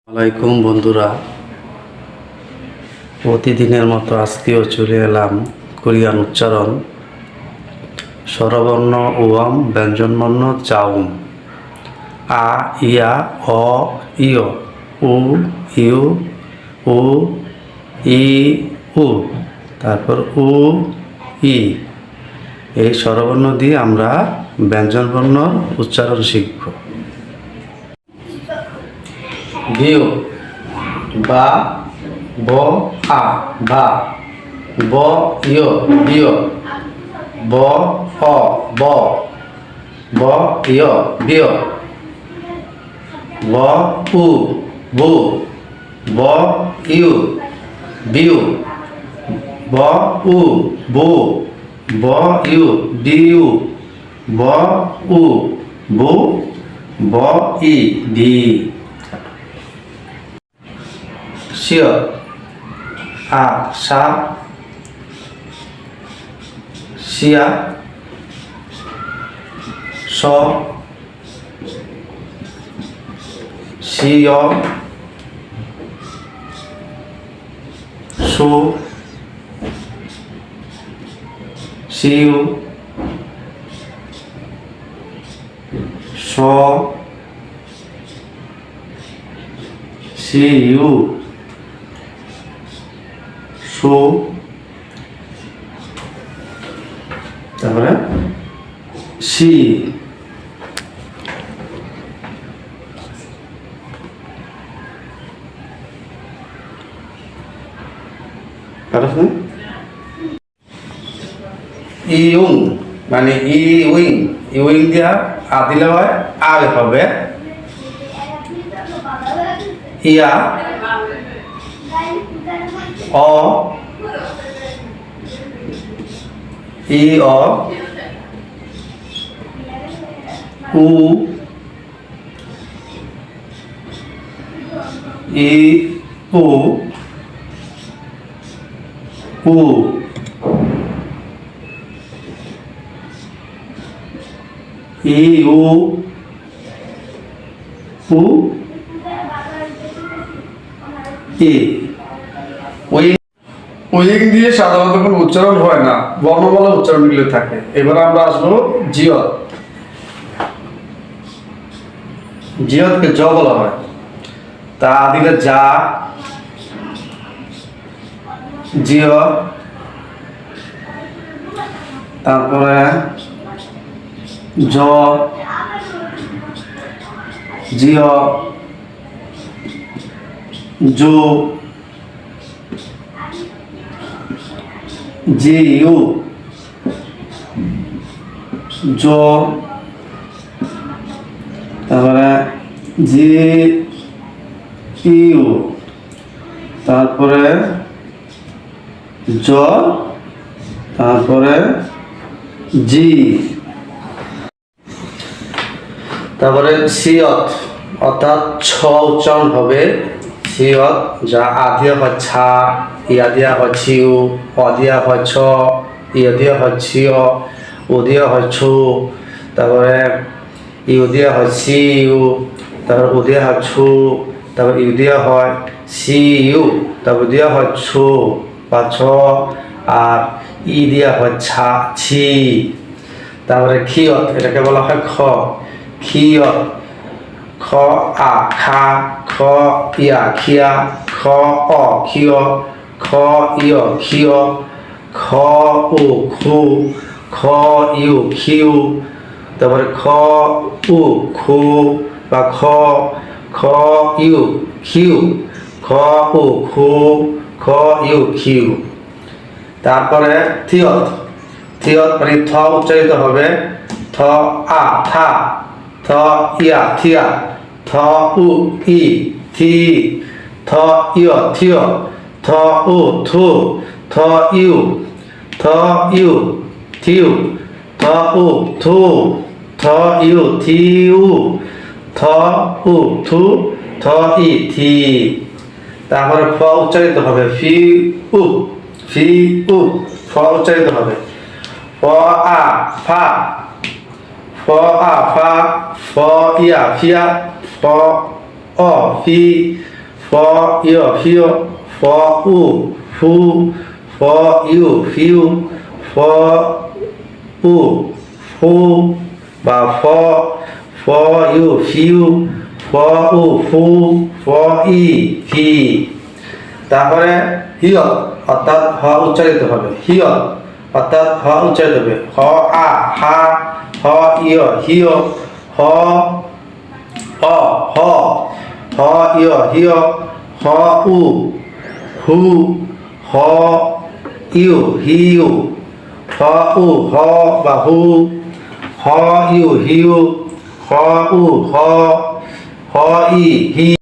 আলাইকুম বন্ধুরা, প্রতিদিনের মতো আজকেও চলে এলাম কোরিয়ান উচ্চারণ স্বরবর্ণ ওয়াম ব্যঞ্জনবর্ণ চাউম আ ইয়া অ ইয় উ ইউ উ ই উ তারপর উ ই। এই স্বরবর্ণ দিয়ে আমরা ব্যঞ্জনবর্ণ উচ্চারণ শিখব। বিউ বা ব আ বা ব ইয় বিয় ব অ ব ব ইয় বিয় ব উ বু ব ইউ বিউ ব উ বু ব ইউ বিউ ব উ বু ব ই বি। শিয় আ সা শিয়া স শিয় সু শিউ স শিউ সু তারপরে সি। ইউং মানে ইউইং ইউইং দিয়া আ দিলে হয় আল হবে ইয়া অ ই অ উ ই উ উ ই উ উ ই। ওইদিক দিয়ে সাধারণত কোনো উচ্চারণ হয় না, বর্ণমালা উচ্চারণগুলো থাকে। এবার আমরা আসবো জিয়ত। জিয়তকে জ বলা হয়। তা দিলে যা জিয় তারপরে জ জিয় জু জিউ জো তারপরে জি ইউ তারপরে জ তারপরে জি তারপরে সিয়ত অর্থাৎ ছ উচ্চারণ হবে সিয়ত, যা আদিয়া হয় ছা ইয়া দিয়া হয় ছিউ অদিয়া হয় ছ ইয়া দিয়া হয় ছিয় উদিয়া হয় ছু তারপরে ইউদিয়া হয় সিউ তারপরে উদিয়া হয় ছু তারপর ইউদিয়া হয় সিউ তারপর দিয়া হয় ছু বা ছ আর ই দিয়া হয় ছা ছি। তারপরে খিয়ত এটাকে বলা হয় খ খিয়ত খ আ খা খ ইয়া খিয়া খ অ খিয় খ ইয় খিয় খ উ খু খ ইউ খিউ তারপরে খ উ খু বা খ খ ইউ খিউ খ উ খু খ ইউ খিউ। তারপরে থিয়ত থিয়ত মানে থ উচ্চারিত হবে থ আ থা থ ইয়া থিয়া থ উ ই থি থ ইয় থিয় থ উ থু থ ইউ থিউ থ উ থু থ ইউ থিউ থ উ থু থ ই থি। তারপরে ফ উচ্চারিত হবে ফি উ ফ উচ্চারিত হবে ফ আ ফা ফ আ ফা ফ ইয়া ফিয়া ফ অ ফি ฟออิอฟิวฟออูฟูฟออิวฟิวฟออูฟูবাฟออิวฟิวฟออูফু ফ ই ফি তারপরে হিয়ত অর্থাৎ হ উচ্চারিত হবে হিয়ত অর্থাৎ হ উচ্চারিত হবে হ আ হা হ ইয় হিয় হ অ হ হ ইয় হিয় হ উ হু হ ইউ হিউ হ উ হ বা হু হ ইউ হিউ হ উ হ হ ই হি